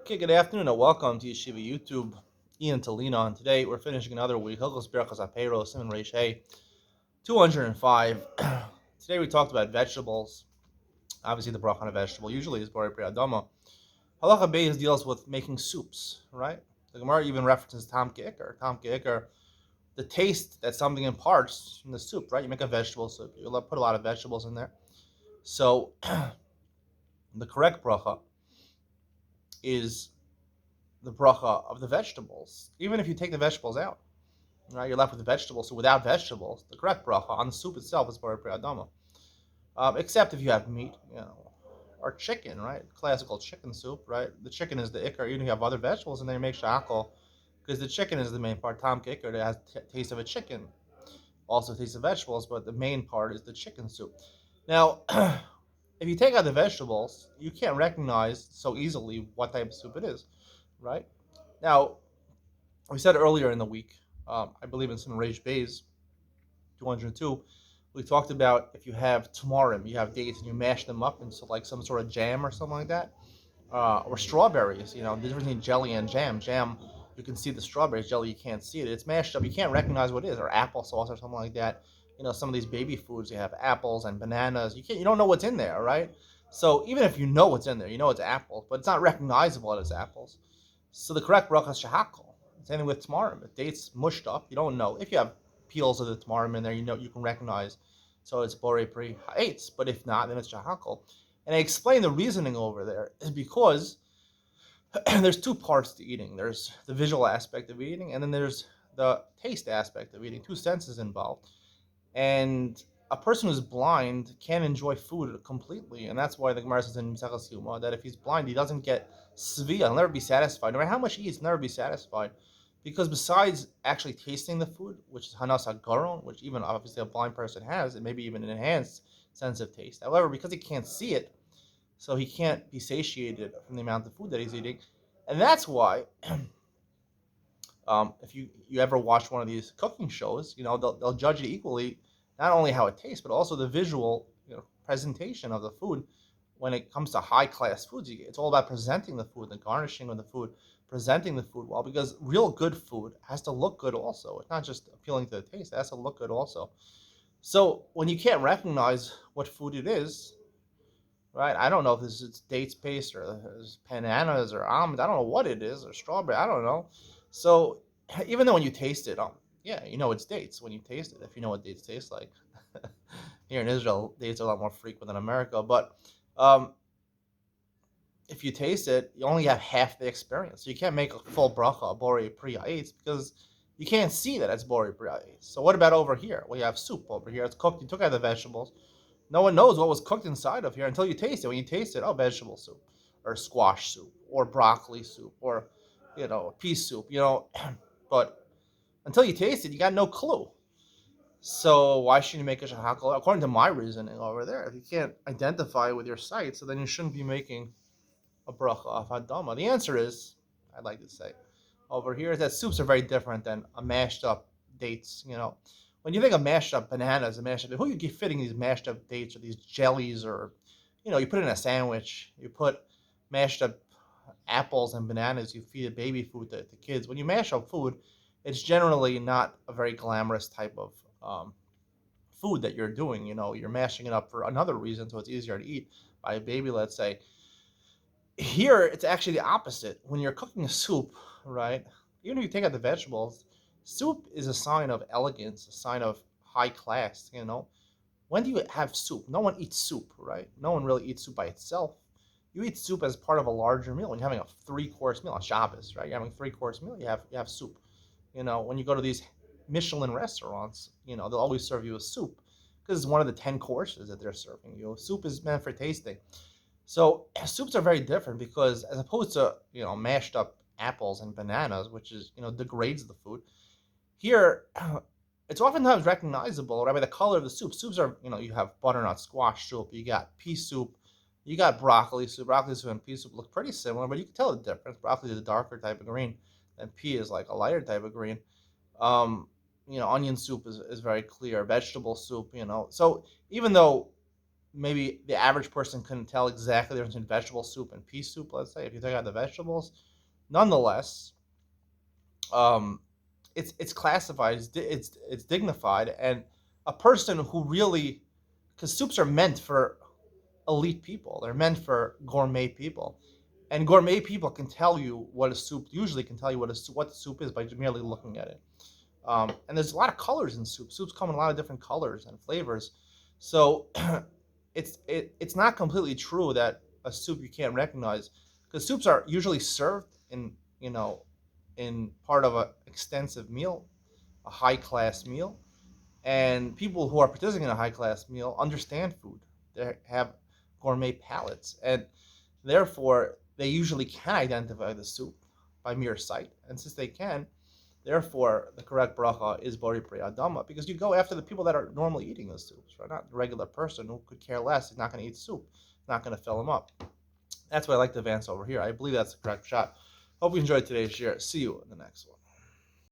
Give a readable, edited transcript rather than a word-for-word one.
Okay, good afternoon and welcome to Yeshiva YouTube. Ian Tolino, and today we're finishing another week. Hilchos Berachos Apeiros Simon Reish Hey 205. Today we talked about vegetables. Obviously, the bracha on a vegetable usually is Borei Pri Adama. Halacha Beis deals with making soups, right? The Gemara even references Tam Ke'ikar. Tam Ke'ikar, the taste that something imparts in the soup, right? You make a vegetable soup, you put a lot of vegetables in there. So the correct bracha is the bracha of the vegetables, even if you take the vegetables out. Right, you're left with the vegetables. So without vegetables, the correct bracha on the soup itself is Borei Pri Adama. Except if you have meat, or chicken, right? Classical chicken soup, right? The chicken is the ikar. Even if you have other vegetables, and then you make shakal, because the chicken is the main part. Tam ikar that has taste of a chicken, also taste of vegetables, but the main part is the chicken soup. Now, if you take out the vegetables, you can't recognize so easily what type of soup it is, right? Now, we said earlier in the week, I believe in some Rage Bays, 202, we talked about if you have tamarim, you have dates, and you mash them up into like some sort of jam or something like that, or strawberries. The difference between jelly and jam. Jam, you can see the strawberries. Jelly, you can't see it. It's mashed up. You can't recognize what it is, or applesauce or something like that. Some of these baby foods, you have apples and bananas. You don't know what's in there, right? So even if you know what's in there, you know it's apples, but it's not recognizable as apples. So the correct bracha is shahakol. Same thing with tamarim. If dates mushed up, you don't know. If you have peels of the tamarim in there, you can recognize. So it's borei pri ha'etz. But if not, then it's shahakol. And I explained the reasoning over there is because there's two parts to eating. There's the visual aspect of eating, and then there's the taste aspect of eating. Two senses involved. And a person who's blind can't enjoy food completely, and that's why the Gemara says in Maseches Yuma that if he's blind, he doesn't get svia. He'll never be satisfied. No matter how much he eats, he'll never be satisfied, because besides actually tasting the food, which is hanas hagaron, which even obviously a blind person has, and maybe even an enhanced sense of taste. However, because he can't see it, so he can't be satiated from the amount of food that he's eating, and that's why if you ever watch one of these cooking shows, they'll judge it equally, not only how it tastes, but also the visual presentation of the food. When it comes to high class foods, it's all about presenting the food, the garnishing of the food, presenting the food well, because real good food has to look good also. It's not just appealing to the taste; it has to look good also. So when you can't recognize what food it is, right? I don't know if this is dates paste or bananas or almonds. I don't know what it is, or strawberry. I don't know. So even though when you taste it, yeah, it's dates when you taste it. If you know what dates taste like. Here in Israel, dates are a lot more frequent than America. But um, if you taste it, you only have half the experience. So you can't make a full bracha, borei pri ha'etz, because you can't see that it's borei pri ha'etz. So what about over here? Well, you have soup over here. It's cooked. You took out the vegetables. No one knows what was cooked inside of here until you taste it. When you taste it, oh, vegetable soup, or squash soup, or broccoli soup, or pea soup. But until you taste it, you got no clue. So why shouldn't you make a shahakal? According to my reasoning over there, if you can't identify with your sight, so then you shouldn't be making a bracha of hadama. The answer is, I'd like to say, over here is that soups are very different than a mashed up dates. When you think of mashed up bananas and mashed up, who you keep fitting these mashed up dates or these jellies, or you put it in a sandwich, you put mashed up apples and bananas, you feed a baby food to kids. When you mash up food, it's generally not a very glamorous type of food that you're doing. You're mashing it up for another reason, so it's easier to eat by a baby, let's say. Here, it's actually the opposite. When you're cooking a soup, right, even if you take out the vegetables, soup is a sign of elegance, a sign of high class. When do you have soup? No one eats soup, right? No one really eats soup by itself. You eat soup as part of a larger meal. When you're having a three-course meal on Shabbos, right? You're having a three-course meal. You have soup. When you go to these Michelin restaurants, they'll always serve you a soup because it's one of the 10 courses that they're serving you. Soup is meant for tasting. So soups are very different because, as opposed to mashed up apples and bananas, which is degrades the food. Here, it's oftentimes recognizable right by the color of the soup. Soups are you have butternut squash soup, you got pea soup, you got broccoli soup. Broccoli soup and pea soup look pretty similar, but you can tell the difference. Broccoli is a darker type of green, and pea is like a lighter type of green. Onion soup is very clear. Vegetable soup. So even though maybe the average person couldn't tell exactly the difference between vegetable soup and pea soup, let's say, if you take out the vegetables. Nonetheless, um, it's classified, it's dignified, and a person who really, because soups are meant for elite people, they're meant for gourmet people, and gourmet people can tell you what a soup usually can tell you what the soup is by merely looking at it. And there's a lot of colors in soup. Soups come in a lot of different colors and flavors, so it's not completely true that a soup you can't recognize, because soups are usually served in in part of an extensive meal, a high class meal, and people who are participating in a high class meal understand food. They have gourmet palates, and therefore they usually can identify the soup by mere sight. And since they can, therefore the correct bracha is bori pri adama, because you go after the people that are normally eating the soups, right? Not the regular person who could care less. He's not going to eat soup. It's not going to fill him up. That's what I like to advance over here. I believe that's the correct shot. Hope you enjoyed today's share. See you in the next one.